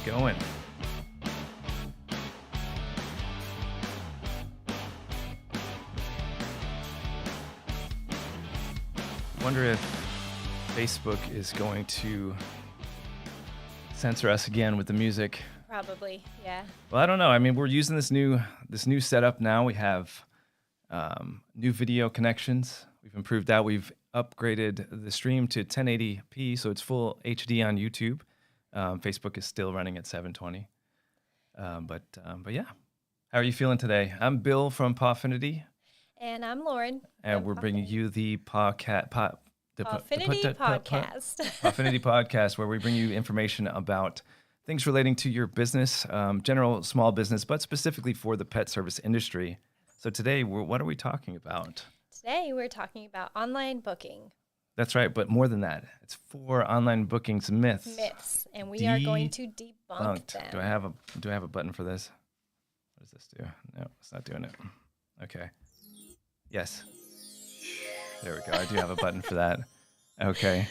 going. Wonder if Facebook is going to censor us again with the music. Probably, yeah. Well, I don't know. I mean, we're using this new setup now. We have new video connections. We've improved that. We've upgraded the stream to 1080p, so it's full HD on YouTube. Facebook is still running at 720. But yeah. How are you feeling today? I'm Bill from Pawfinity. And I'm Lauren. And we're bringing you the Pawfinity podcast. Pawfinity podcast, where we bring you information about things relating to your business, general small business, but specifically for the pet service industry. So today, what are we talking about? Today, we're talking about online booking. That's right, but more than that. It's 4 online bookings myths. And we are going to debunk them. Do I have a button for this? What does this do? No, it's not doing it. Okay. Yes. There we go. I do have a button for that. Okay.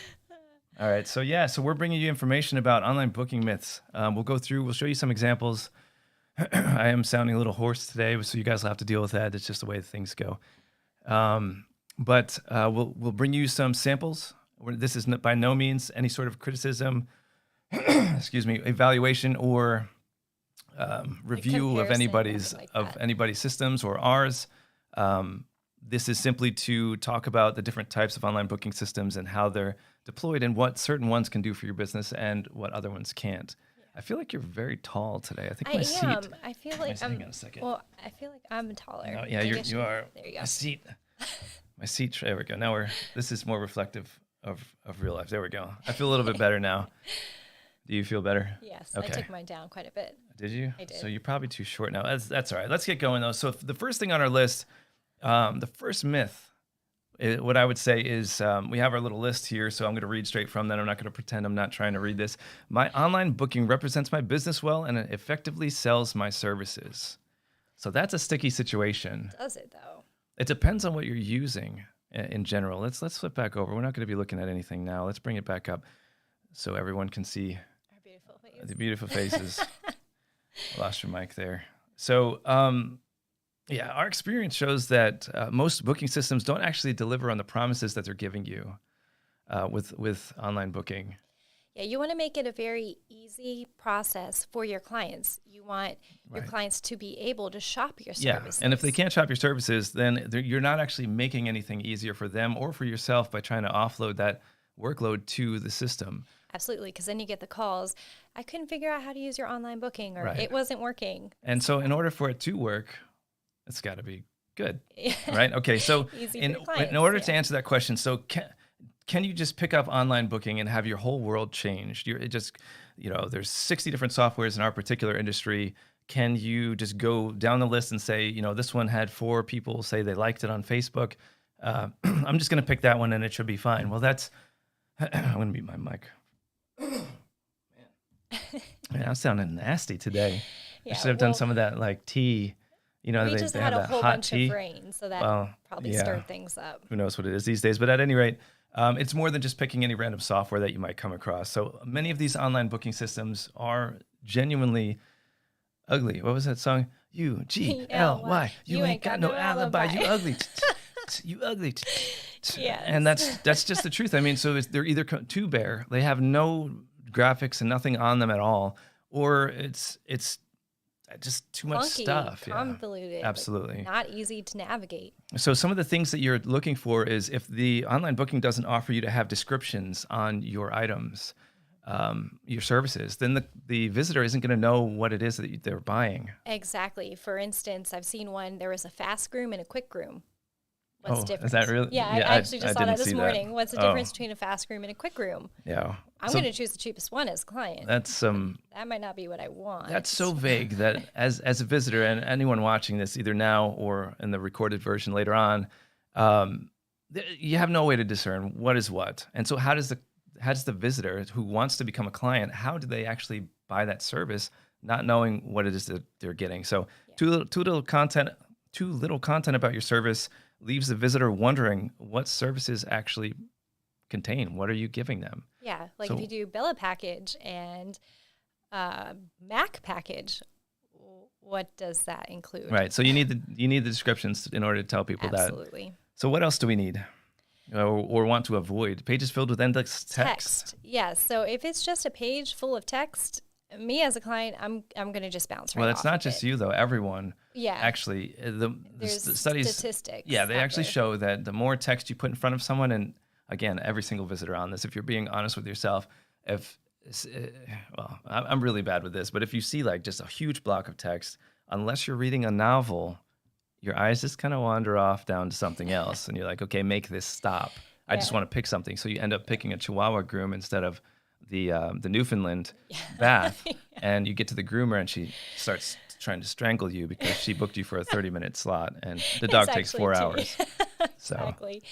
All right. So we're bringing you information about online booking myths. We'll show you some examples. I am sounding a little hoarse today, so you guys will have to deal with that. It's just the way things go. But we'll bring you some samples. This is by no means any sort of criticism, evaluation or review of anybody's systems or ours. This is simply to talk about the different types of online booking systems and how they're deployed and what certain ones can do for your business and what other ones can't. Yeah. I feel like you're very tall today. I think my seat. I feel like hang on a second. Well, I feel like I'm taller. No, yeah, you are. There you go. My seat. There we go. This is more reflective of real life. There we go. I feel a little bit better now. Do you feel better? Yes. Okay. I took mine down quite a bit. Did you? I did. So you're probably too short now. That's all right. Let's get going though. So the first thing on our list. The first myth, what I would say is we have our little list here, so I'm going to read straight from that. I'm not going to pretend I'm not trying to read this. My online booking represents my business well and it effectively sells my services. So that's a sticky situation. Does it, though? It depends on what you're using in general. Let's flip back over. We're not going to be looking at anything now. Let's bring it back up so everyone can see our beautiful faces. The beautiful faces. I lost your mic there. So, yeah, our experience shows that most booking systems don't actually deliver on the promises that they're giving you with online booking. Yeah, you want to make it a very easy process for your clients. You want your clients to be able to shop your services. Yeah, and if they can't shop your services, then you're not actually making anything easier for them or for yourself by trying to offload that workload to the system. Absolutely, because then you get the calls, I couldn't figure out how to use your online booking, or it wasn't working. And so in order for it to work, it's got to be good, right? Okay, so in order to answer that question, so can you just pick up online booking and have your whole world changed? There's 60 different softwares in our particular industry. Can you just go down the list and say, this one had 4 people say they liked it on Facebook. I'm just going to pick that one and it should be fine. Well, I'm going to mute my mic. Man, I'm sounding nasty today. I should have done some of that like tea. We just had a whole bunch of rain, so that probably stirred things up. Who knows what it is these days? But at any rate, it's more than just picking any random software that you might come across. So many of these online booking systems are genuinely ugly. What was that song? U-G-L-Y. You ain't got no alibi. You ugly. You ugly. Yeah. And that's just the truth. I mean, so they're either too bare, they have no graphics and nothing on them at all, or it's just too much stuff. Convoluted. Yeah, absolutely. Not easy to navigate. So some of the things that you're looking for is if the online booking doesn't offer you to have descriptions on your items, your services, then the visitor isn't going to know what it is that they're buying. Exactly. For instance, I've seen one, there was a fast room and a quick room. What's the difference? Is that really? Yeah, I actually just saw that this morning. What's the difference between a fast room and a quick room? Yeah. I'm going to choose the cheapest one as a client. That's that might not be what I want. That's so vague that as a visitor and anyone watching this either now or in the recorded version later on, you have no way to discern what is what. And so how does the visitor who wants to become a client, how do they actually buy that service, not knowing what it is that they're getting? So too little content about your service leaves the visitor wondering what services actually contain. What are you giving them? Yeah, if you do bill a package and Mac package. What does that include? Right. So you need the descriptions in order to tell people that. Absolutely. So what else do we need? Or want to avoid? Pages filled with indexed text. Yes. So if it's just a page full of text, me as a client, I'm going to just bounce right off. Well, it's not just you though. Everyone. Yeah. Actually, the studies. Statistics. Yeah, they actually show that the more text you put in front of someone, and again, every single visitor on this, if you're being honest with yourself, well, I'm really bad with this, but if you see like just a huge block of text, unless you're reading a novel, your eyes just kind of wander off down to something else, and you're like, okay, make this stop. I just want to pick something. So you end up picking a Chihuahua groom instead of the Newfoundland bath, and you get to the groomer, and she starts trying to strangle you because she booked you for a 30-minute slot, and the dog takes 4 hours. Exactly.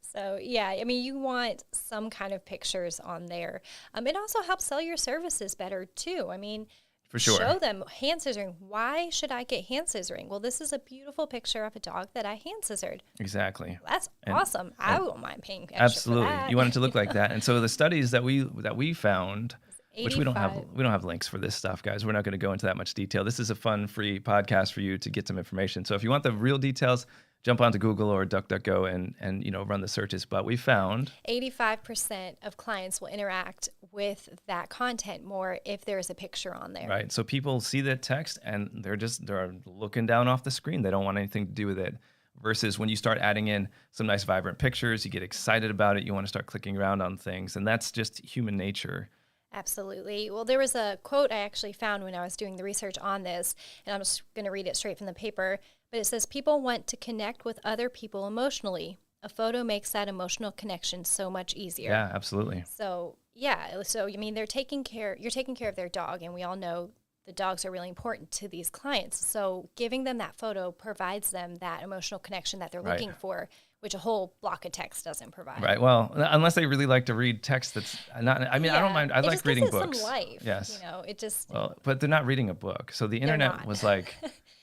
So, yeah, I mean, you want some kind of pictures on there. It also helps sell your services better, too. I mean, for sure. Show them hand scissoring. Why should I get hand scissoring? Well, this is a beautiful picture of a dog that I hand scissored. Exactly. That's awesome. I won't mind paying extra absolutely for that. You want it to look like that. And so the studies that we found, which we don't have links for this stuff, guys. We're not going to go into that much detail. This is a fun, free podcast for you to get some information. So if you want the real details, jump onto Google or DuckDuckGo and run the searches. But we found 85% of clients will interact with that content more if there's a picture on there. Right. So people see the text and they're looking down off the screen. They don't want anything to do with it. Versus when you start adding in some nice vibrant pictures, you get excited about it. You want to start clicking around on things, and that's just human nature. Absolutely. Well, there was a quote I actually found when I was doing the research on this, and I'm just going to read it straight from the paper. But it says, people want to connect with other people emotionally. A photo makes that emotional connection so much easier. Yeah, absolutely. So, yeah. So, I mean, you're taking care of their dog, and we all know the dogs are really important to these clients. So giving them that photo provides them that emotional connection that they're looking for, which a whole block of text doesn't provide. Right. Well, unless they really like to read text that's not, I mean, I don't mind. I like reading books. Some life. Yes. You know, it just. Well, but they're not reading a book. So the internet was like,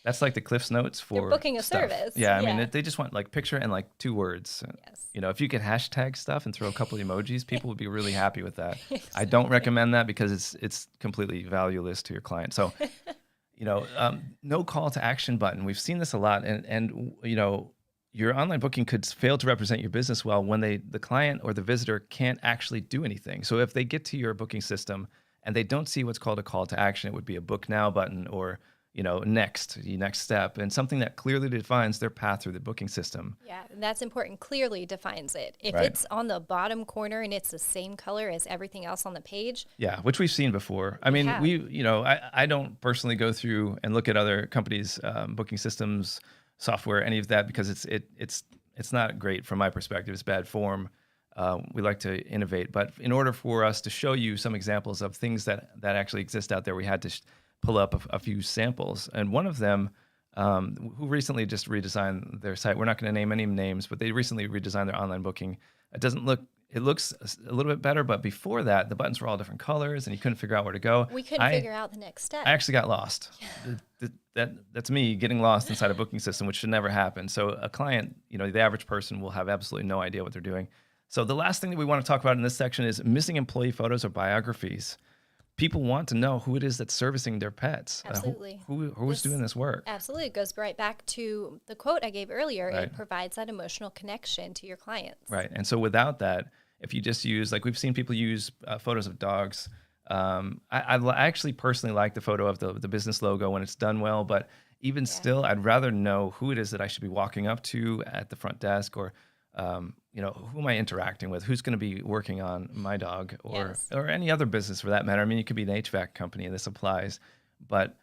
that's like the Cliff's Notes for they're booking a stuff. service. Yeah. I mean, they just want like picture and like 2 words. Yes. You know, if you could hashtag stuff and throw a couple emojis, people would be really happy with that. Exactly. I don't recommend that because it's completely valueless to your client. So, no call to action button. We've seen this a lot, and your online booking could fail to represent your business well when the client or the visitor can't actually do anything. So if they get to your booking system and they don't see what's called a call to action, it would be a book now button or next step, and something that clearly defines their path through the booking system. Yeah, and that's important. Clearly defines it. If it's on the bottom corner and it's the same color as everything else on the page. Yeah, which we've seen before. I mean, I don't personally go through and look at other companies' booking systems, software, any of that, because it's not great from my perspective. It's bad form. We like to innovate, but in order for us to show you some examples of things that actually exist out there, we had to pull up a few samples. And one of them, who recently just redesigned their site, we're not going to name any names, but they recently redesigned their online booking. It looks a little bit better, but before that, the buttons were all different colors and you couldn't figure out where to go. We couldn't figure out the next step. I actually got lost. Yeah. That's me getting lost inside a booking system, which should never happen. So a client, the average person will have absolutely no idea what they're doing. So the last thing that we want to talk about in this section is missing employee photos or biographies. People want to know who it is that's servicing their pets. Absolutely. Who's doing this work? Absolutely. It goes right back to the quote I gave earlier. Right. It provides that emotional connection to your clients. Right. And so without that, if you just use, like we've seen people use photos of dogs. I actually personally like the photo of the business logo when it's done well, but even still, I'd rather know who it is that I should be walking up to at the front desk, or who am I interacting with? Who's going to be working on my dog or any other business for that matter? I mean, you could be an HVAC company and this applies, but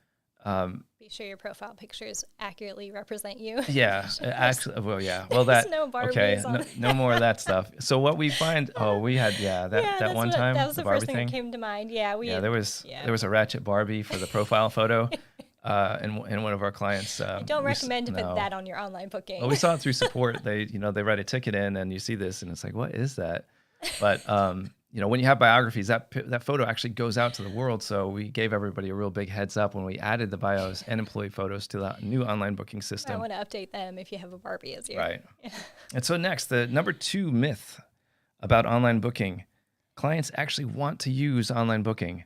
be sure your profile pictures accurately represent you. Yeah, actually, well, that no Barbies on no more of that stuff. So what we find, we had that one time that was the Barbie first thing that came to mind. Yeah, there was a ratchet Barbie for the profile photo. And one of our clients. I don't recommend to put that on your online booking. Well, we saw it through support. They write a ticket in, and you see this, and it's like, what is that? But when you have biographies, that photo actually goes out to the world. So we gave everybody a real big heads up when we added the bios and employee photos to the new online booking system. I want to update them if you have a Barbie as your right. And so next, the number 2 myth about online booking: clients actually want to use online booking.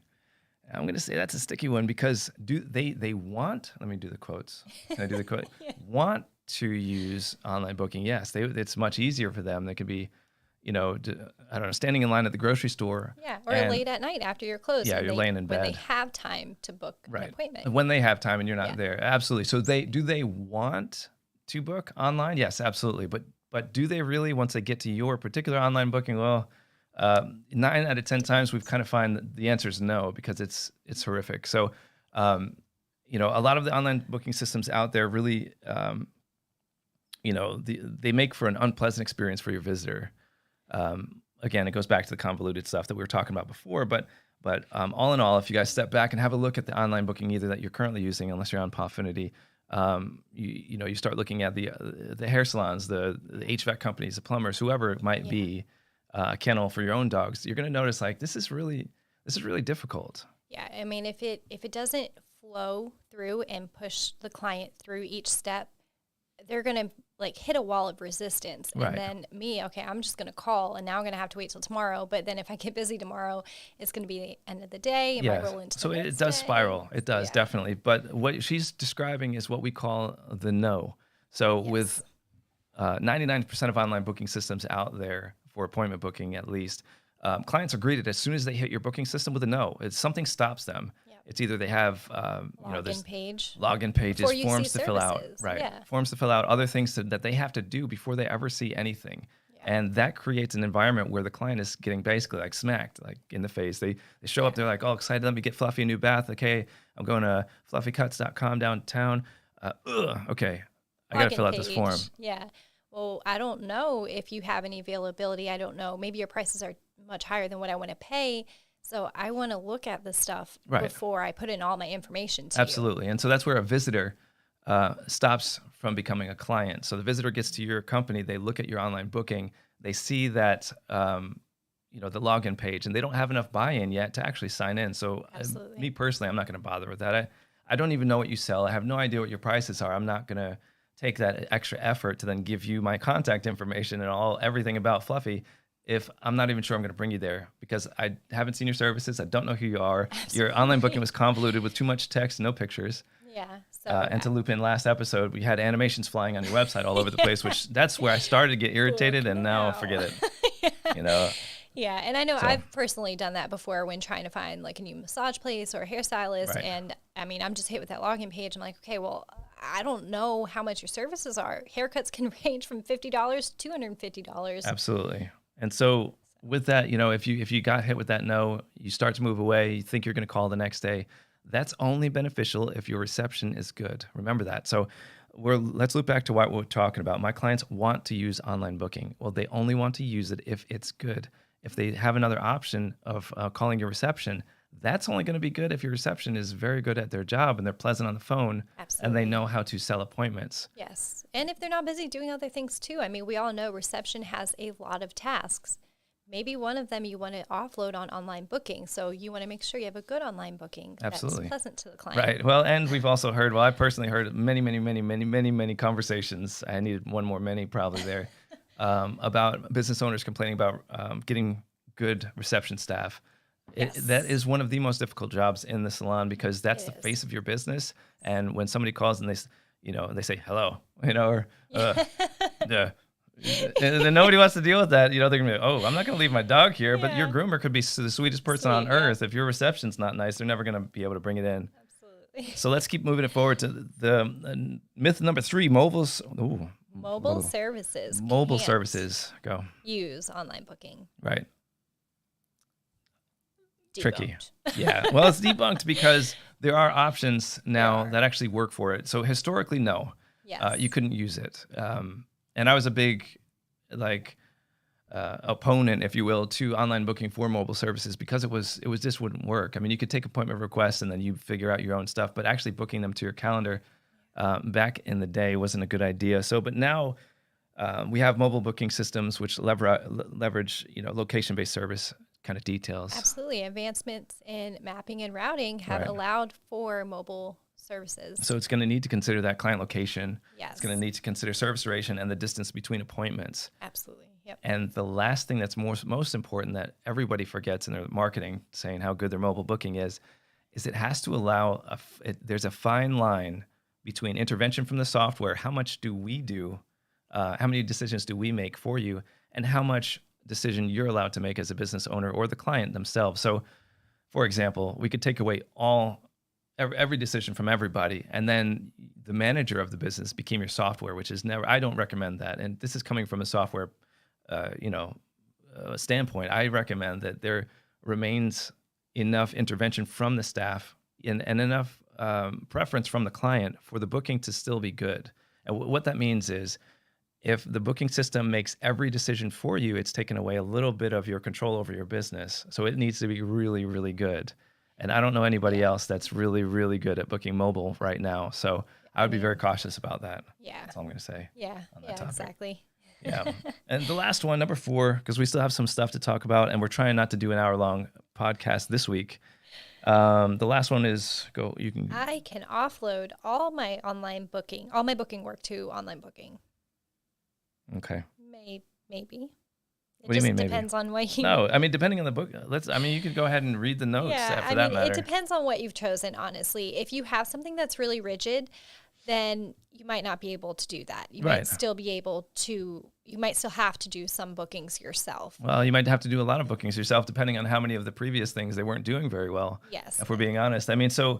I'm going to say that's a sticky one because do they want, let me do the quotes. Can I do the quote? Yeah. Want to use online booking? Yes, it's much easier for them. They could be, I don't know, standing in line at the grocery store. Yeah, or and late at night after you're closed. Yeah, when you're laying in when they bed. have time to book an Right. appointment. When they have time and you're not Yeah. there. Absolutely. So do they want to book online? Yes, absolutely. But do they really once they get to your particular online booking? Well, 9 out of 10 times we've kind of find that the answer is no because it's horrific. So, a lot of the online booking systems out there really, they make for an unpleasant experience for your visitor. Again, it goes back to the convoluted stuff that we were talking about before. But all in all, if you guys step back and have a look at the online booking either that you're currently using, unless you're on Pawfinity, you start looking at the hair salons, the HVAC companies, the plumbers, whoever it might be, a kennel for your own dogs, you're going to notice like this is really difficult. Yeah, I mean, if it doesn't flow through and push the client through each step, they're going to like hit a wall of resistance. Right. And then I'm just going to call, and now I'm going to have to wait till tomorrow. But then if I get busy tomorrow, it's going to be the end of the day. It might roll into So the it next does day. spiral. It does, Yeah. definitely. But what she's describing is what we call the no. So with 99% of online booking systems out there for appointment booking, at least, clients are greeted as soon as they hit your booking system with a no. It's something stops them. Yep. It's either they have, Login page. login pages, Before you forms see to fill out, services. right? Yeah. Forms to fill out, other things that they have to do before they ever see anything. Yeah. And that creates an environment where the client is getting basically like smacked, like in the face. They show up, they're like, oh, excited, let me get Fluffy a new bath. Okay, I'm going to fluffycuts.com downtown. Okay, I got to fill out this form. Yeah. Well, I don't know if you have any availability. I don't know. Maybe your prices are much higher than what I want to pay. So I want to look at this stuff before I put in all my information to Absolutely. And so that's where a visitor stops from becoming a client. So the visitor gets to your company, they look at your online booking, they see that, the login page, and they don't have enough buy-in yet to actually sign in. So me personally, I'm not going to bother with that. I don't even know what you sell. I have no idea what your prices are. I'm not going to take that extra effort to then give you my contact information and everything about Fluffy if I'm not even sure I'm going to bring you there because I haven't seen your services. I don't know who you are. Absolutely. Your online booking was convoluted with too much text, no pictures. Yeah. So and to loop in last episode, we had animations flying on your website all over the place, which that's where I started to get irritated, and now forget it. Yeah, and I know I've personally done that before when trying to find like a new massage place or a hairstylist. Right. And I mean, I'm just hit with that login page. I'm like, okay, well, I don't know how much your services are. Haircuts can range from $50 to $250. Absolutely. And so with that, if you got hit with that no, you start to move away, you think you're going to call the next day. That's only beneficial if your reception is good. Remember that. So let's loop back to what we're talking about. My clients want to use online booking. Well, they only want to use it if it's good. If they have another option of calling your reception, that's only going to be good if your reception is very good at their job and they're pleasant on the phone. Absolutely. And they know how to sell appointments. Yes. And if they're not busy doing other things too. I mean, we all know reception has a lot of tasks. Maybe one of them you want to offload on online booking. So you want to make sure you have a good online booking Absolutely. that's pleasant to the client. Right. Well, and we've also heard, I personally heard many conversations. I needed one more many probably there about business owners complaining about getting good reception staff. Yes. That is one of the most difficult jobs in the salon because that's the face of your business. And when somebody calls and they say hello, or yeah. And then nobody wants to deal with that. They're gonna be like, oh, I'm not gonna leave my dog here. But your groomer could be the sweetest person on earth. If your reception's not nice, they're never gonna be able to bring it in. Absolutely. So let's keep moving it forward to the myth number 3: mobile services. Mobile can't services. Go. use online booking. Right. Debunked. Tricky. Yeah. Well, it's debunked because there are options now that actually work for it. So historically, no. Yes. You couldn't use it. And I was a big, opponent, if you will, to online booking for mobile services because it was just wouldn't work. I mean, you could take appointment requests and then you figure out your own stuff, but actually booking them to your calendar back in the day wasn't a good idea. So, but now we have mobile booking systems which leverage, location-based service kind of details. Absolutely. Advancements in mapping and routing have allowed for mobile services. So it's going to need to consider that client location. Yes. It's going to need to consider service duration and the distance between appointments. Absolutely. Yep. And the last thing that's most important that everybody forgets in their marketing, saying how good their mobile booking is is it has to allow, there's a fine line between intervention from the software, how much do we do, how many decisions do we make for you, and how much decision you're allowed to make as a business owner or the client themselves. So, for example, we could take away every decision from everybody, and then the manager of the business became your software, which is never. I don't recommend that. And this is coming from a software, standpoint. I recommend that there remains enough intervention from the staff and enough preference from the client for the booking to still be good. And what that means is, if the booking system makes every decision for you, it's taken away a little bit of your control over your business. So it needs to be really, really good. And I don't know anybody else that's really, really good at booking mobile right now. So I would be very cautious about that. Yeah. That's all I'm going to say. Yeah. Yeah, exactly. Yeah. And the last one, number 4, because we still have some stuff to talk about, and we're trying not to do an hour-long podcast this week. The last one is I can offload all my booking work to online booking. Okay. Maybe. What do you mean, maybe? It depends on what you... No, I mean, depending on the book. You could go ahead and read the notes for that matter. It depends on what you've chosen, honestly. If you have something that's really rigid, then you might not be able to do that. You might still have to do some bookings yourself. Well, you might have to do a lot of bookings yourself, depending on how many of the previous things they weren't doing very well. Yes. If we're being honest. I mean, so,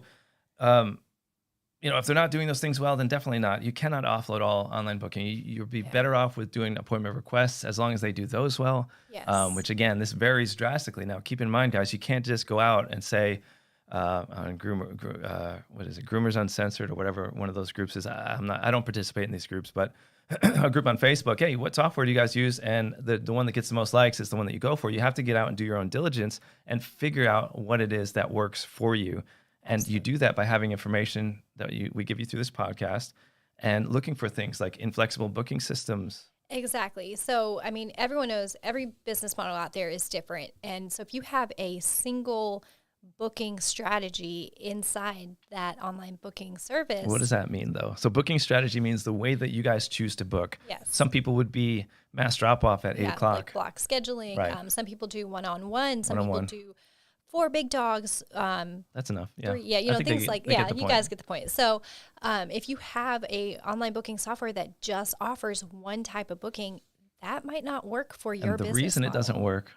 if they're not doing those things well, then definitely not. You cannot offload all online booking. You'll be better off with doing appointment requests as long as they do those well. Yes. Which again, this varies drastically. Now, keep in mind, guys, you can't just go out and say, on Groomers Uncensored or whatever one of those groups is. I don't participate in these groups, but a group on Facebook. Hey, what software do you guys use? And the one that gets the most likes is the one that you go for. You have to get out and do your own diligence and figure out what it is that works for you. And you do that by having information that we give you through this podcast and looking for things like inflexible booking systems. Exactly. So, I mean, everyone knows every business model out there is different. And so if you have a single booking strategy inside that online booking service. What does that mean, though? So booking strategy means the way that you guys choose to book. Yes. Some people would be mass drop-off at 8 o'clock. Like block scheduling. Right. Some people do one-on-one. Some people do 4 big dogs. That's enough. Yeah. 3, things you guys get the point. So if you have a online booking software that just offers one type of booking, that might not work for your business. The reason model. It doesn't work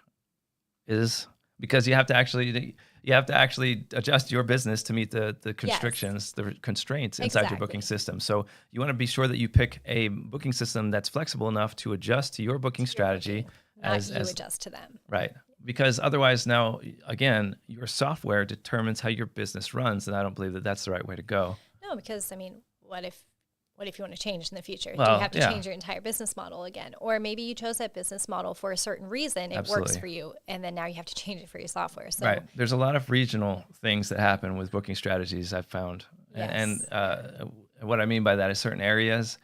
is because you have to actually adjust your business to meet the constrictions, the constraints inside your booking system. So you want to be sure that you pick a booking system that's flexible enough to adjust to your booking strategy. Not you adjust to them. Right. Because otherwise now, again, your software determines how your business runs, and I don't believe that that's the right way to go. No, because, I mean, what if you want to change in the future? Well, do you have to change your entire business model again? Or maybe you chose that business model for a certain reason. It works for you, and then now you have to change it for your software. So, right. There's a lot of regional things that happen with booking strategies I've found. Yes. And what I mean by that is certain areas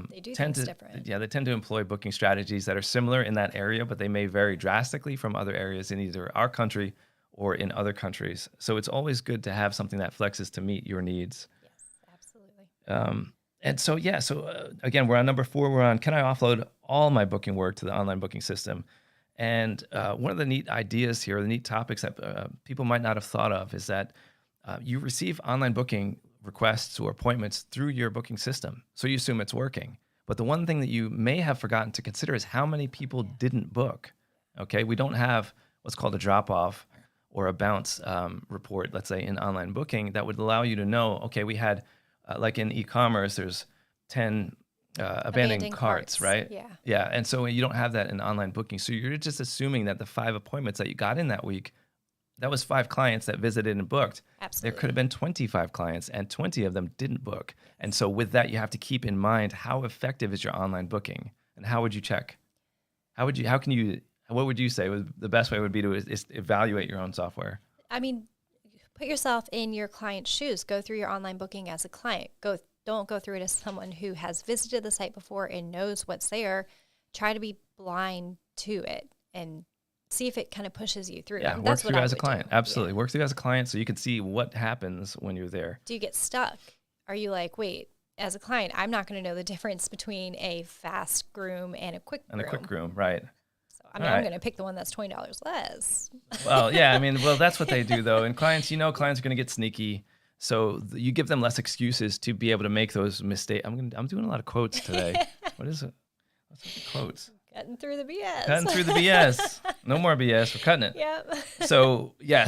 they do things different. Yeah, they tend to employ booking strategies that are similar in that area, but they may vary drastically from other areas in either our country or in other countries. So it's always good to have something that flexes to meet your needs. Yes, absolutely. And so, again, we're on number 4. We're on, can I offload all my booking work to the online booking system? And one of the neat ideas here, the neat topics that people might not have thought of is that you receive online booking requests or appointments through your booking system. So you assume it's working. But the one thing that you may have forgotten to consider is how many people didn't book. Okay, we don't have what's called a drop-off or a bounce report, let's say, in online booking that would allow you to know, okay, we had, like in e-commerce, there's 10 abandoned carts, right? Yeah. Yeah, and so you don't have that in online booking. So you're just assuming that the 5 appointments that you got in that week, that was 5 clients that visited and booked. Absolutely. There could have been 25 clients and 20 of them didn't book. And so with that, you have to keep in mind how effective is your online booking and how would you check? What would you say the best way would be to is evaluate your own software? I mean, put yourself in your client's shoes. Go through your online booking as a client. Don't go through it as someone who has visited the site before and knows what's there. Try to be blind to it and see if it kind of pushes you through. Yeah, work through as a client. Absolutely. Work through as a client so you can see what happens when you're there. Do you get stuck? Are you like, wait, as a client, I'm not going to know the difference between a fast groom and a quick groom. Right. So I mean, I'm going to pick the one that's $20 less. Well, yeah, I mean, well, that's what they do though. And clients, clients are going to get sneaky. So you give them less excuses to be able to make those mistakes. I'm doing a lot of quotes today. What is it? What's with the quotes? Cutting through the BS. Cutting through the BS. No more BS. We're cutting it. Yep. So yeah,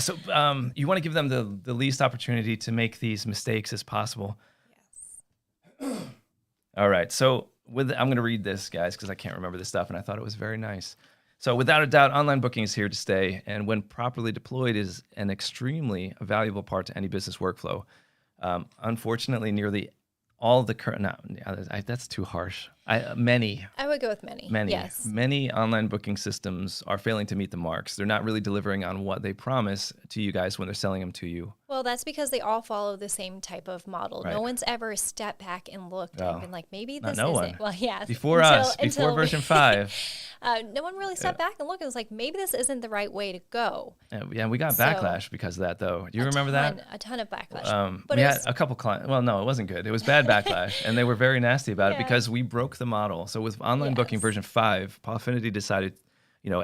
you want to give them the least opportunity to make these mistakes as possible. Yes. All right. So I'm going to read this, guys, because I can't remember this stuff, and I thought it was very nice. So without a doubt, online booking is here to stay, and when properly deployed is an extremely valuable part to any business workflow. Unfortunately, nearly all the current, that's too harsh. Many. I would go with many. Yes. Many online booking systems are failing to meet the marks. They're not really delivering on what they promise to you guys when they're selling them to you. Well, that's because they all follow the same type of model. Right. No one's ever stepped back and looked and been like, maybe this no isn't. one. Well, yeah. Before version 5. No one really stepped back and looked and was like, maybe this isn't the right way to go. Yeah, we got backlash because of that, though. Do you remember that? A ton of backlash. But we had a couple clients. Well, no, it wasn't good. It was bad backlash, and they were very nasty about it because we broke the model. So with online booking version 5, Pawfinity decided,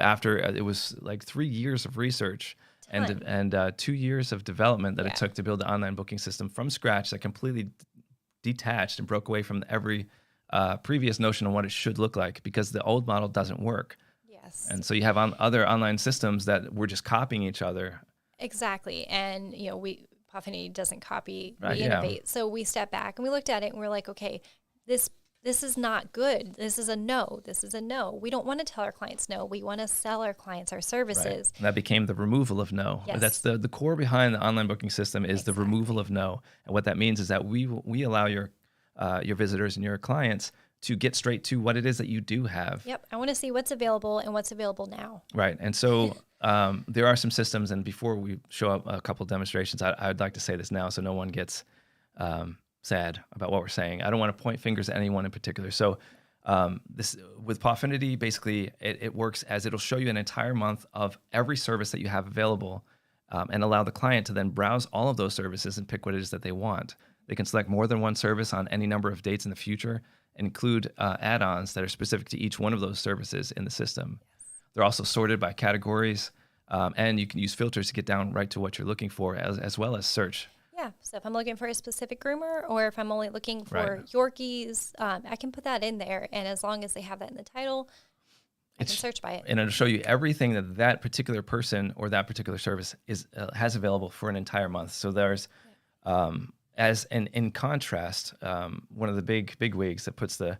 after it was like 3 years of research and 2 years of development that it took to build the online booking system from scratch that completely detached and broke away from every previous notion of what it should look like, because the old model doesn't work. Yes. And so you have other online systems that were just copying each other. Exactly. And, Pawfinity doesn't copy, Right, we innovate. So we stepped back and we looked at it and we're like, okay, this is not good. This is a no. This is a no. We don't want to tell our clients no. We want to sell our clients our services. Right. And that became the removal of no. Yes. That's the core behind the online booking system is the removal of no. And what that means is that we allow your visitors and your clients to get straight to what it is that you do have. Yep. I want to see what's available and what's available now. Right. And so there are some systems, and before we show up a couple demonstrations, I'd like to say this now so no one gets sad about what we're saying. I don't want to point fingers at anyone in particular. So this with Pawfinity, basically it works as it'll show you an entire month of every service that you have available, and allow the client to then browse all of those services and pick what it is that they want. They can select more than one service on any number of dates in the future and include add-ons that are specific to each one of those services in the system. They're also sorted by categories, and you can use filters to get down right to what you're looking for, as well as search. Yeah, so if I'm looking for a specific groomer, or if I'm only looking for Yorkies, I can put that in there, and as long as they have that in the title, I can search by it. And it'll show you everything that particular person or that particular service has available for an entire month. So there's, in contrast, one of the big wigs that puts the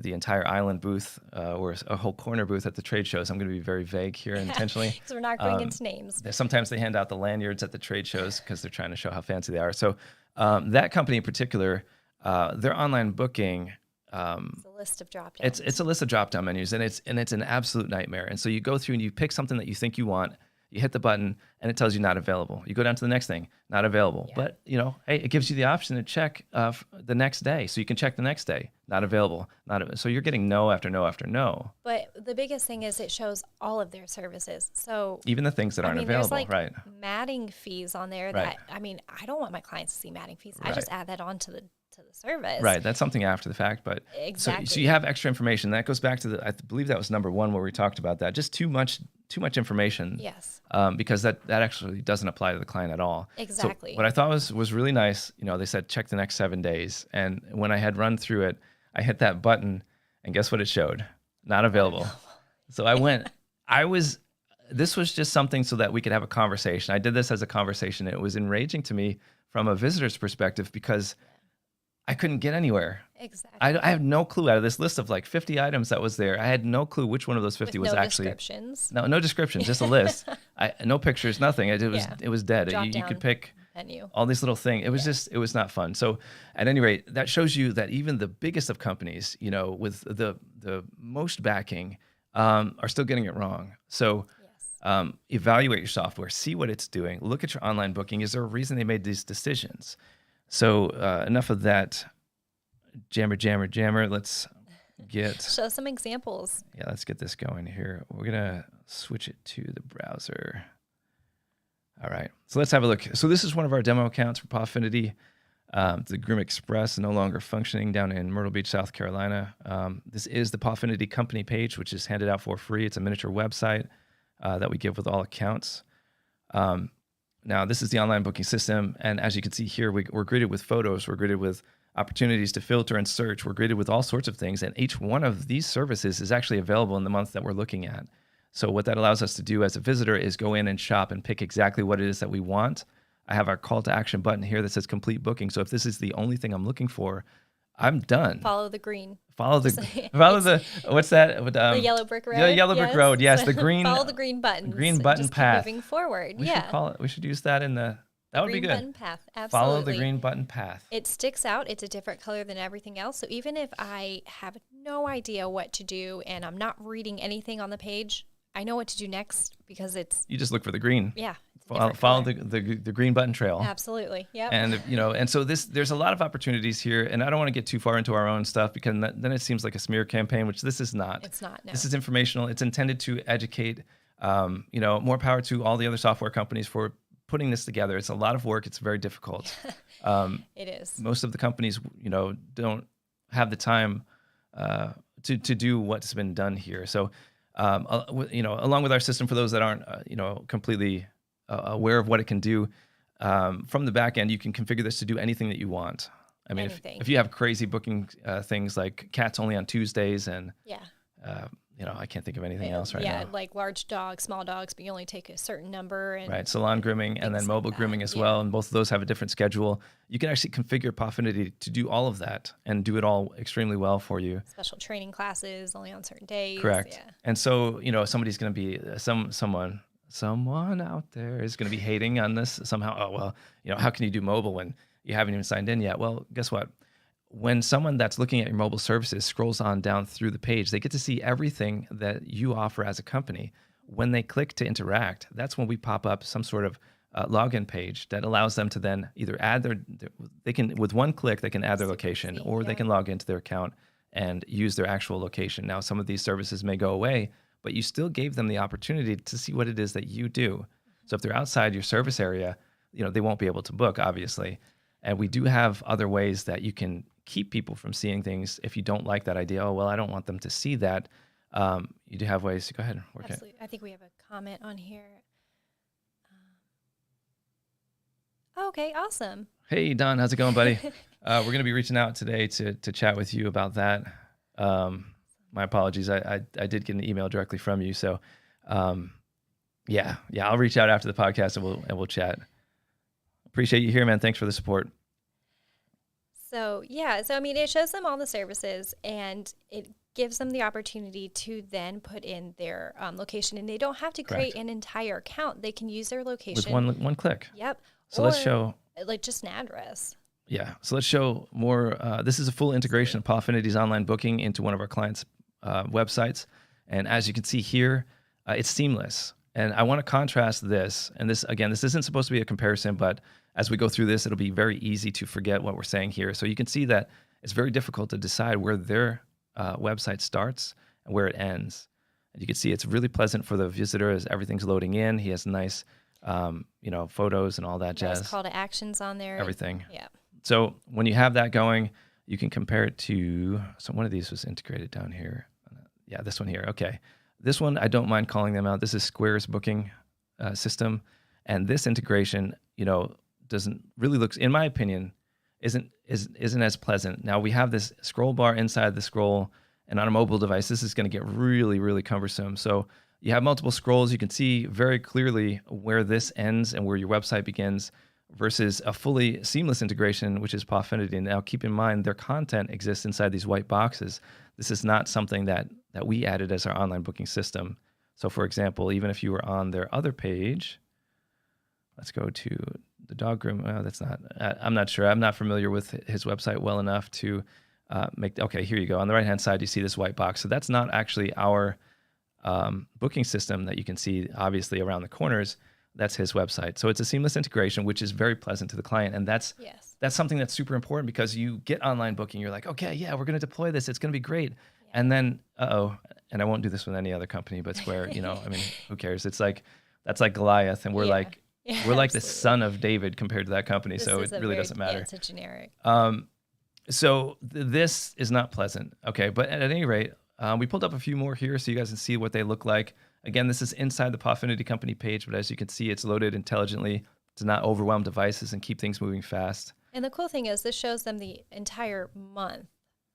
entire island booth or a whole corner booth at the trade shows. I'm going to be very vague here intentionally. So we're not going into names. Sometimes they hand out the lanyards at the trade shows because they're trying to show how fancy they are. So that company in particular, their online booking, it's a list of drop downs. It's a list of drop down menus, and it's an absolute nightmare. And so you go through and you pick something that you think you want. You hit the button and it tells you not available. You go down to the next thing, not available. Yeah. But hey, it gives you the option to check the next day, so you can check the next day, not available. So you're getting no after no after no. But the biggest thing is it shows all of their services. So even the things that aren't available, there's right? Matting fees on there that I don't want my clients to see matting fees. I just add that on to the service. Right. That's something after the fact, but exactly. So you have extra information. That goes back to I believe that was number 1 where we talked about that. Just too much information. Yes. Because that actually doesn't apply to the client at all. Exactly. So what I thought was really nice, they said check the next 7 days. And when I had run through it, I hit that button and guess what it showed? Not available. So this was just something so that we could have a conversation. I did this as a conversation. It was enraging to me from a visitor's perspective because I couldn't get anywhere. Exactly. I have no clue out of this list of like 50 items that was there. I had no clue which one of those 50 was actually. Descriptions. No descriptions, just a list. No pictures, nothing. It was dead. You could pick menu. All these little things. It was not fun. So at any rate, that shows you that even the biggest of companies, with the most backing, are still getting it wrong. So evaluate your software, see what it's doing, look at your online booking. Is there a reason they made these decisions? So enough of that jammer. Let's show some examples. Yeah, let's get this going here. We're gonna switch it to the browser. All right, so let's have a look. So this is one of our demo accounts for Pawfinity. The Groom Express no longer functioning down in Myrtle Beach, South Carolina. This is the Pawfinity Company page, which is handed out for free. It's a miniature website that we give with all accounts. Now, this is the online booking system. And as you can see here, we're greeted with photos. We're greeted with opportunities to filter and search. We're greeted with all sorts of things. And each one of these services is actually available in the month that we're looking at. So what that allows us to do as a visitor is go in and shop and pick exactly what it is that we want. I have our call to action button here that says complete booking. So if this is the only thing I'm looking for, I'm done. Follow the green. What's that? The yellow brick road. The yellow brick road. Yes, the green. Follow the green button. Green button just path. Keep moving forward. We should call it. We should use that in the. That would be good. Green button path. Absolutely. Follow the green button path. It sticks out. It's a different color than everything else. So even if I have no idea what to do and I'm not reading anything on the page, I know what to do next because it's. You just look for the green. Yeah. Follow the green button trail. Absolutely. Yep. And and so there's a lot of opportunities here, and I don't want to get too far into our own stuff because then it seems like a smear campaign, which this is not. It's not. No. This is informational. It's intended to educate. More power to all the other software companies for putting this together. It's a lot of work. It's very difficult. It is. Most of the companies, don't have the time to do what's been done here. So, along with our system, for those that aren't, completely aware of what it can do, from the back end, you can configure this to do anything that you want. I mean, if you have crazy booking things like cats only on Tuesdays and I can't think of anything else right now. Yeah, like large dogs, small dogs, but you only take a certain number. And right, salon grooming and then mobile grooming as well. And both of those have a different schedule. You can actually configure Pawfinity to do all of that and do it all extremely well for you. Special training classes only on certain days. Correct. Yeah. And so, somebody's going to be someone out there is going to be hating on this somehow. Oh, well, how can you do mobile when you haven't even signed in yet? Well, guess what? When someone that's looking at your mobile services scrolls on down through the page, they get to see everything that you offer as a company. When they click to interact, that's when we pop up some sort of login page that allows them to then either add they can, with one click, they can add their location, or they can log into their account and use their actual location. Now, some of these services may go away, but you still gave them the opportunity to see what it is that you do. So if they're outside your service area, they won't be able to book, obviously. And we do have other ways that you can keep people from seeing things if you don't like that idea. Oh, well, I don't want them to see that. You do have ways to go ahead and work it. I think we have a comment on here. Okay, awesome. Hey, Don, how's it going, buddy? We're going to be reaching out today to chat with you about that. My apologies. I did get an email directly from you. So, I'll reach out after the podcast and we'll chat. Appreciate you here, man. Thanks for the support. So I mean, it shows them all the services and it gives them the opportunity to then put in their location, and they don't have to create an entire account. They can use their location with one click. Yep. So let's show like just an address. Yeah. So let's show more. This is a full integration of Pawfinity's online booking into one of our clients' websites. And as you can see here, it's seamless. And I want to contrast this. And this, again, this isn't supposed to be a comparison, but as we go through this, it'll be very easy to forget what we're saying here. So you can see that it's very difficult to decide where their website starts and where it ends. And you can see it's really pleasant for the visitor as everything's loading in. He has nice, photos and all that jazz. Nice call to actions on there. Everything. Yeah. So when you have that going, you can compare it to, so one of these was integrated down here. Yeah, this one here. Okay. This one, I don't mind calling them out. This is Square's booking system. And this integration, doesn't really look, in my opinion, isn't as pleasant. Now we have this scroll bar inside the scroll, and on a mobile device, this is going to get really, really cumbersome. So you have multiple scrolls. You can see very clearly where this ends and where your website begins versus a fully seamless integration, which is Pawfinity. Now keep in mind, their content exists inside these white boxes. This is not something that we added as our online booking system. So for example, even if you were on their other page, let's go to the dog groom. That's not, I'm not sure. I'm not familiar with his website well enough to okay, here you go. On the right-hand side, you see this white box. So that's not actually our booking system that you can see obviously around the corners. That's his website. So it's a seamless integration, which is very pleasant to the client. And that's something that's super important because you get online booking. You're like, okay, yeah, we're going to deploy this. It's going to be great. Yeah. And then, and I won't do this with any other company, but Square, I mean, who cares? It's like, that's like Goliath. And we're like, Yeah, We're like the absolutely. son of David compared to that company, This so is it a really very, doesn't yeah, matter. it's a generic. So this is not pleasant. Okay, but at any rate, we pulled up a few more here so you guys can see what they look like. Again, this is inside the Pawfinity Company page, but as you can see, it's loaded intelligently to not overwhelm devices and keep things moving fast. And the cool thing is this shows them the entire month.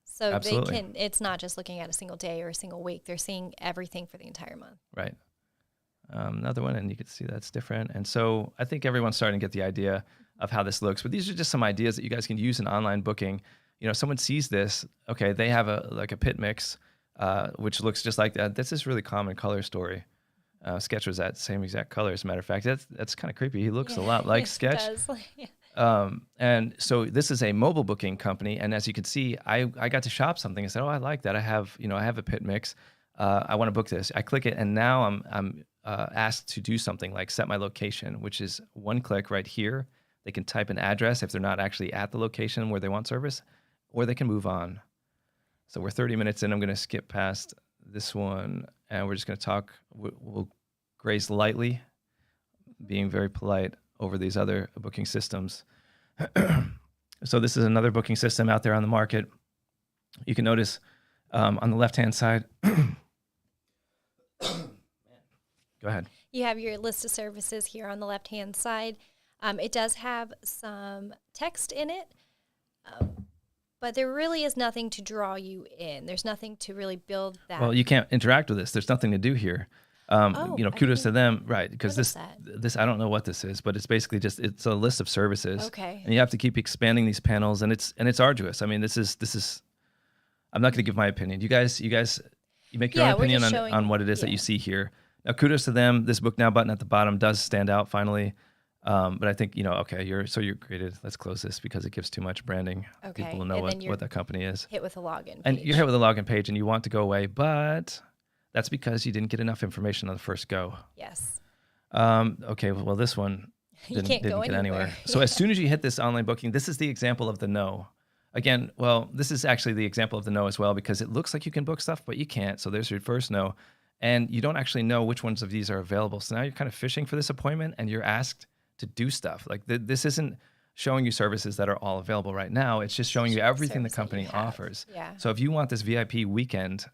So Absolutely. they can, it's not just looking at a single day or a single week. They're seeing everything for the entire month. Right. Another one, and you can see that's different. And so I think everyone's starting to get the idea of how this looks. But these are just some ideas that you guys can use in online booking. You know, someone sees this, okay, they have a pit mix, which looks just like that. That's this really common color story. Sketch was that same exact color, as a matter of fact. That's kind of creepy. He looks a lot like Yes, Sketch. It does. Yeah. And so this is a mobile booking company. And as you can see, I got to shop something. I said, oh, I like that. I have a pit mix. I want to book this. I click it, and now I'm asked to do something like set my location, which is one click right here. They can type an address if they're not actually at the location where they want service, or they can move on. So we're 30 minutes in. I'm going to skip past this one, and we're just going to talk. We'll graze lightly, being very polite over these other booking systems. So this is another booking system out there on the market. You can notice on the left-hand side. Go ahead. You have your list of services here on the left-hand side. It does have some text in it, but there really is nothing to draw you in. There's nothing to really build that. Well, you can't interact with this. There's nothing to do here. Kudos to them, right? Because this I don't know what this is, but it's basically it's a list of services. Okay. And you have to keep expanding these panels, and it's arduous. I mean, this is. I'm not going to give my opinion. You guys, you make your own opinion on what it is that you see here. Now, kudos to them. This Book Now button at the bottom does stand out finally. But I think, okay, you're graded. Let's close this because it gives too much branding. Okay. People will know what that company is. Hit with a login page. And you're hit with a login page and you want to go away, but that's because you didn't get enough information on the first go. Yes. Okay, well, this one didn't get anywhere. So as soon as you hit this online booking, this is the example of the no. Again, well, this is actually the example of the no as well, because it looks like you can book stuff, but you can't. So there's your first no. And you don't actually know which ones of these are available. So now you're kind of fishing for this appointment and you're asked to do stuff. Like this isn't showing you services that are all available right now. It's just showing you everything the company offers. Yeah. So if you want this VIP weekend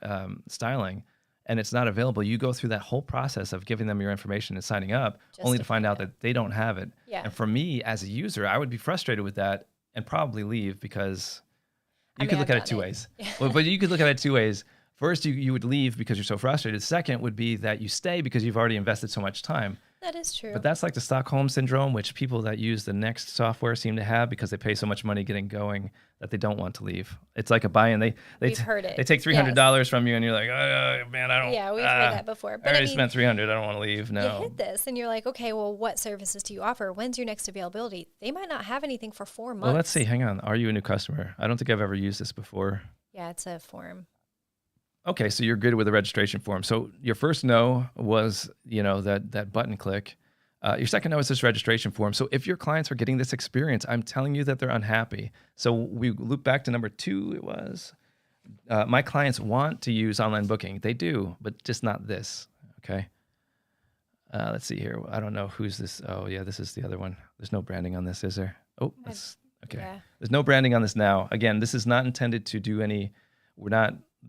styling and it's not available, you go through that whole process of giving them your information and signing up only to find out that they don't have it. Yeah. And for me as a user, I would be frustrated with that and probably leave because you could look at it two ways. Well, but you could look at it two ways. First, you would leave because you're so frustrated. Second would be that you stay because you've already invested so much time. That is true. But that's like the Stockholm syndrome, which people that use the Next software seem to have because they pay so much money getting going that they don't want to leave. It's like a buy-in. We've heard it. They take $300 from you, and you're like, oh, man, I don't. Yeah, we've heard that before. But I already spent $300. I don't want to leave. No. You hit this, and you're like, okay, well, what services do you offer? When's your next availability? They might not have anything for 4 months. Well, let's see. Hang on. Are you a new customer? I don't think I've ever used this before. Yeah, it's a form. Okay, so you're good with the registration form. So your first no was, that button click. Your second no is this registration form. So if your clients are getting this experience, I'm telling you that they're unhappy. So we loop back to number 2. It was, my clients want to use online booking. They do, but just not this. Okay. Let's see here. I don't know who's this. Oh yeah, this is the other one. There's no branding on this, is there? Oh, that's okay. Yeah. There's no branding on this now. Again, this is not intended to do any.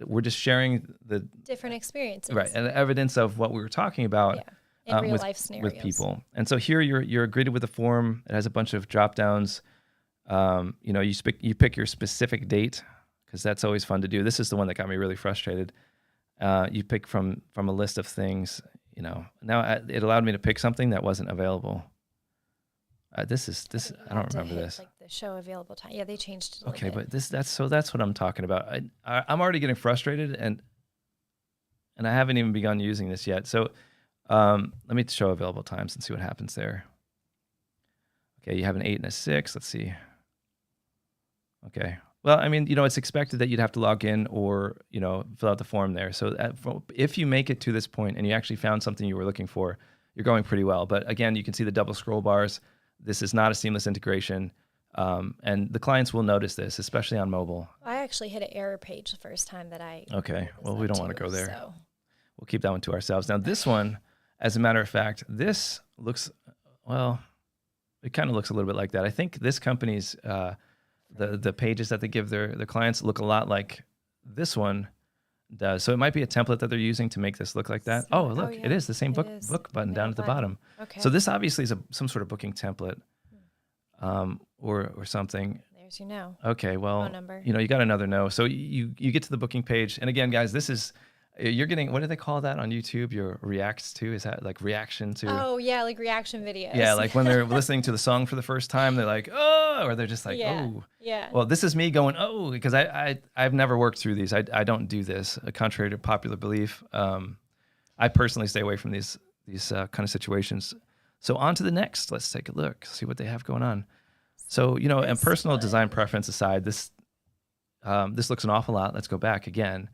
We're just sharing the different experiences, right, and the evidence of what we were talking about. Yeah. In real life scenarios with people. And so here you're greeted with a form. It has a bunch of drop downs. You pick your specific date because that's always fun to do. This is the one that got me really frustrated. You pick from a list of things. Now it allowed me to pick something that wasn't available. This. I don't remember this. Like the show available time. Yeah, they changed it. Okay, but that's what I'm talking about. I'm already getting frustrated and I haven't even begun using this yet. So. Let me show available times and see what happens there. Okay, you have an 8 and a 6. Let's see. Okay. Well, I mean, it's expected that you'd have to log in or, fill out the form there. So if you make it to this point and you actually found something you were looking for, you're going pretty well. But again, you can see the double scroll bars. This is not a seamless integration. And the clients will notice this, especially on mobile. I actually hit an error page the first time that I. Okay. Well, we don't want to go there. So. We'll keep that one to ourselves. Now, this one, as a matter of fact, this looks Well, it kind of looks a little bit like that. I think this company's the pages that they give their clients look a lot like this one does. So it might be a template that they're using to make this look like that. Oh, look, it is the same book button down at the bottom. Okay. So this obviously is some sort of booking template, or something. There's your no. Okay, well, Phone number. you got another no. So you get to the booking page, and again, guys, this is you're getting, what do they call that on YouTube? Your reacts to? Is that like reaction to? Oh yeah, like reaction videos. Yeah, like when they're listening to the song for the first time, they're like, oh, or they're just like, oh. Yeah. Well, this is me going, oh, because I've never worked through these. I don't do this, contrary to popular belief. I personally stay away from these kind of situations. So on to the next. Let's take a look, see what they have going on. So, and personal design preference aside, this looks an awful lot. Let's go back again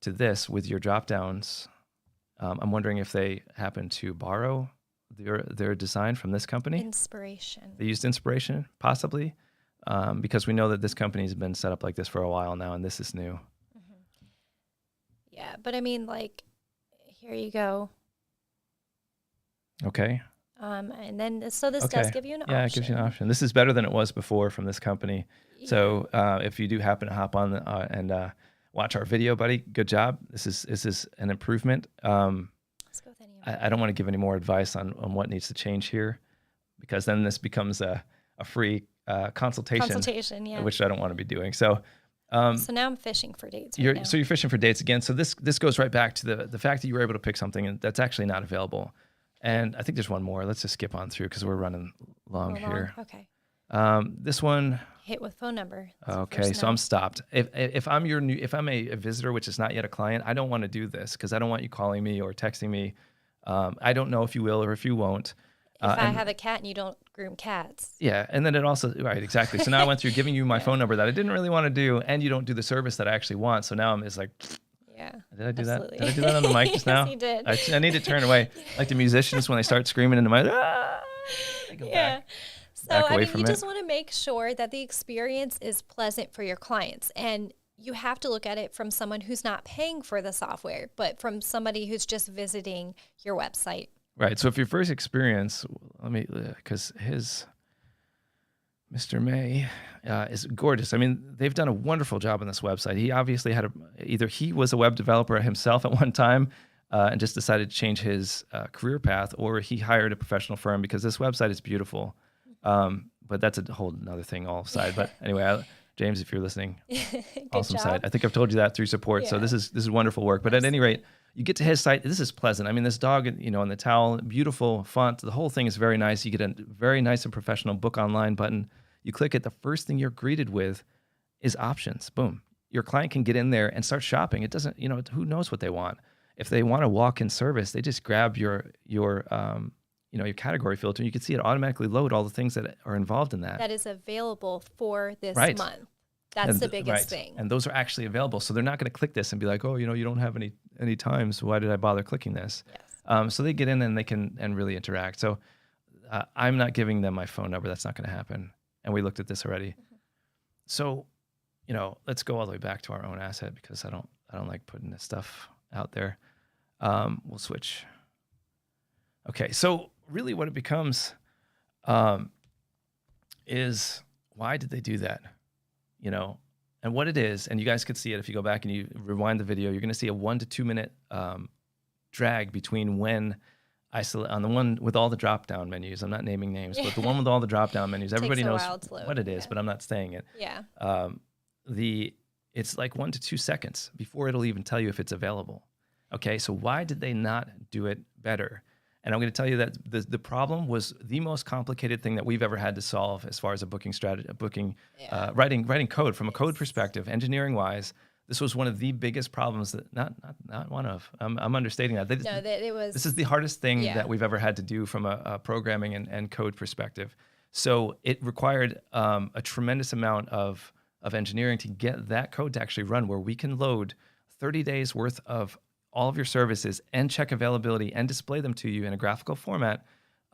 to this with your drop downs. I'm wondering if they happen to borrow their design from this company. Inspiration. They used inspiration, possibly, because we know that this company has been set up like this for a while now, and this is new. Mm-hmm. Yeah, but I mean, like, here you go. Okay. And then, so this does give you an option. Yeah, it gives you an option. This is better than it was before from this company. Yeah. So if you do happen to hop on and watch our video, buddy, good job. This is an improvement. Let's go with any I don't want to give any more advice on what needs to change here, because then this becomes a free consultation, yeah. which I don't want to be doing. So so now I'm fishing for dates. So you're fishing for dates again. So this goes right back to the fact that you were able to pick something that's actually not available. And I think there's one more. Let's just skip on through because we're running long here. Okay. This one. Hit with phone number. Okay, so I'm stopped. If I'm a visitor, which is not yet a client, I don't want to do this because I don't want you calling me or texting me. I don't know if you will or if you won't. If I have a cat and you don't groom cats. Yeah, and then it also, right, exactly. So now I went through giving you my phone number that I didn't really want to do, and you don't do the service that I actually want. So now I'm just like, yeah. Did I do absolutely. that? Did I do that on the mic just now? Yes, you did. I need to turn away. Like the musicians when they start screaming into my, they go back. So, I mean, you just want to make sure that the experience is pleasant for your clients. And you have to look at it from someone who's not paying for the software, but from somebody who's just visiting your website. Right. So if your first experience, because Mr. May is gorgeous. I mean, they've done a wonderful job on this website. He obviously had either he was a web developer himself at one time and just decided to change his career path, or he hired a professional firm, because this website is beautiful. But that's a whole another thing all side. But anyway, James, if you're listening, awesome site. I think I've told you that through support. Yeah. So this is wonderful work. But at any rate, you get to his site. This is pleasant. I mean, this dog, on the towel, beautiful font. The whole thing is very nice. You get a very nice and professional book online button. You click it. The first thing you're greeted with is options. Boom. Your client can get in there and start shopping. It doesn't, who knows what they want. If they want a walk-in service, they just grab your category filter. You can see it automatically load all the things that are involved in that. That is available for this month. That's the biggest thing. And those are actually available. So they're not going to click this and be like, oh, you don't have any times. Why did I bother clicking this? Yes. So they get in and they can really interact. So I'm not giving them my phone number. That's not going to happen. And we looked at this already. Mm-hmm. So, let's go all the way back to our own asset, because I don't like putting this stuff out there. We'll switch. Okay. So really what it becomes is, why did they do that? And what it is, and you guys could see it if you go back and you rewind the video, you're going to see a 1 to 2 minute drag between when I select on the one with all the drop down menus. I'm not naming names, but the one with all the drop down menus, everybody knows what it is, but I'm not saying it. Yeah. It's like 1 to 2 seconds before it'll even tell you if it's available. Okay. So why did they not do it better? And I'm going to tell you that the problem was the most complicated thing that we've ever had to solve as far as a booking strategy, writing code from a code perspective, engineering wise. This was one of the biggest problems that not one of. I'm understating that. It was. This is the hardest thing that we've ever had to do from a programming and code perspective. So it required a tremendous amount of engineering to get that code to actually run, where we can load 30 days worth of all of your services and check availability and display them to you in a graphical format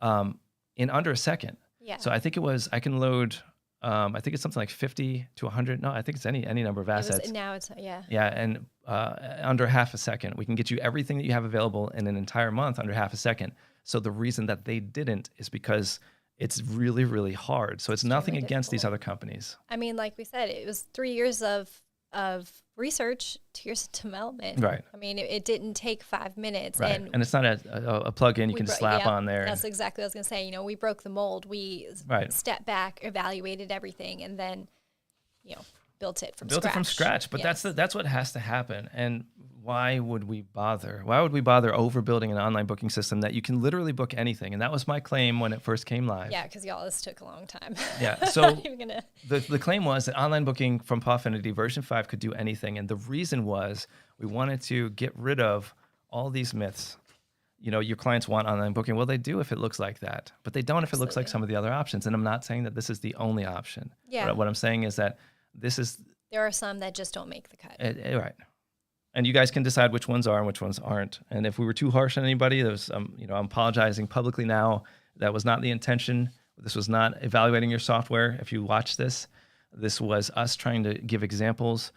in under a second. Yeah. So I think I can load, I think it's something like 50 to 100. No, I think it's any number of assets. Yeah, and under half a second. We can get you everything that you have available in an entire month under half a second. So the reason that they didn't is because it's really, really hard. So it's nothing against these other companies. I mean, like we said, it was 3 years of research, 2 years of development. Right. I mean, it didn't take 5 minutes. Right. And it's not a plug-in you can just slap on there. That's exactly what I was going to say. You know, we broke the mold. We stepped back, evaluated everything, and then, you know, built it from scratch. But that's what has to happen. And why would we bother? Why would we bother overbuilding an online booking system that you can literally book anything? And that was my claim when it first came live. Yeah, because y'all, this took a long time. Yeah. So the claim was that online booking from Pawfinity version 5 could do anything. And the reason was we wanted to get rid of all these myths. You know, your clients want online booking. Well, they do if it looks like that, but they don't if it looks like some of the other options. And I'm not saying that this is the only option. Yeah. But what I'm saying is that there are some that just don't make the cut. Right. And you guys can decide which ones are and which ones aren't. And if we were too harsh on anybody, I'm apologizing publicly now. That was not the intention. This was not evaluating your software. If you watch this was us trying to give examples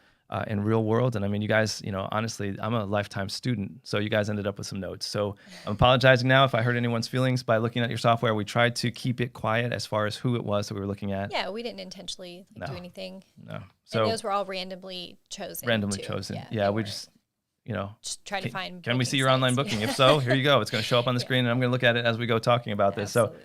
in real world. And I mean, you guys, honestly, I'm a lifetime student. So you guys ended up with some notes. So I'm apologizing now if I hurt anyone's feelings by looking at your software. We tried to keep it quiet as far as who it was that we were looking at. Yeah, we didn't intentionally do anything. No. So and those were all randomly chosen. Yeah, we just, just try to find. Can we see your online booking? If so, here you go. It's going to show up on the screen, and I'm going to look at it as we go talking about this. Absolutely.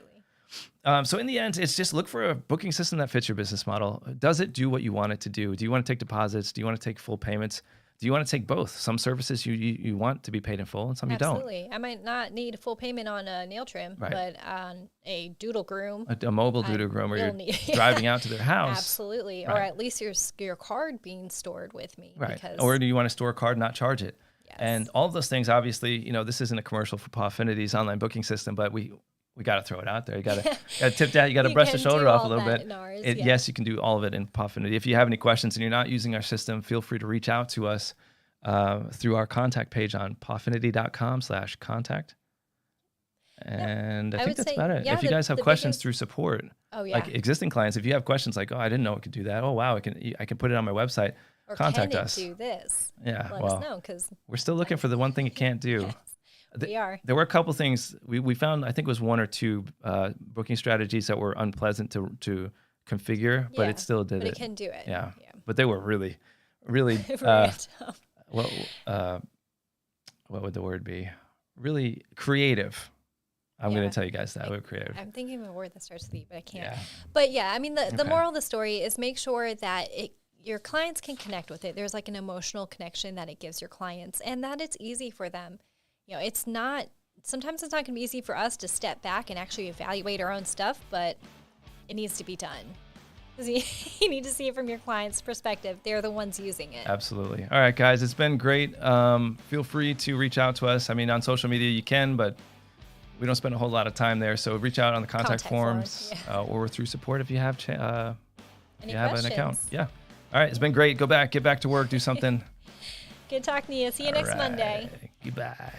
So in the end, it's just look for a booking system that fits your business model. Does it do what you want it to do? Do you want to take deposits? Do you want to take full payments? Do you want to take both? Some services you want to be paid in full, and some you don't. Absolutely. I might not need a full payment on a nail trim, but on a doodle groom, a mobile doodle groom, where you're driving out to their house. Absolutely. Right. Or at least your card being stored with me. Right. Or do you want to store a card and not charge it? Yes. And all of those things, obviously, this isn't a commercial for Pawfinity's online booking system, but we got to throw it out there. You got to tip that. You got to brush the shoulder off a little bit. Yes, you can do all of it in Pawfinity. If you have any questions and you're not using our system, feel free to reach out to us through our contact page on pawfinity.com/contact. And I think that's about it. If you guys have questions through support, like existing clients, if you have questions like, I didn't know it could do that. Oh, wow, I can put it on my website. Or contact can it us. do this? Yeah, Let us know, because we're still looking for the one thing it can't do. Yes. We are. There were a couple things we found. I think it was one or two booking strategies that were unpleasant to configure, but it still did it. But it can do it. Yeah. But they were really, really. What would the word be? Really creative. I'm going to tell you guys that we're creative. I'm thinking of a word that starts with E, but I can't. Yeah. But yeah, I mean, the moral of the story is make sure that your clients can connect with it. There's like an emotional connection that it gives your clients, and that it's easy for them. Sometimes it's not going to be easy for us to step back and actually evaluate our own stuff, but it needs to be done. Because you need to see it from your client's perspective. They're the ones using it. Absolutely. All right, guys, it's been great. Feel free to reach out to us. I mean, on social media you can, but we don't spend a whole lot of time there. So reach out on the contact forms or through support if you have an account. Yeah. All right, it's been great. Get back to work, do something. Good talking to you. See you next Monday. Goodbye.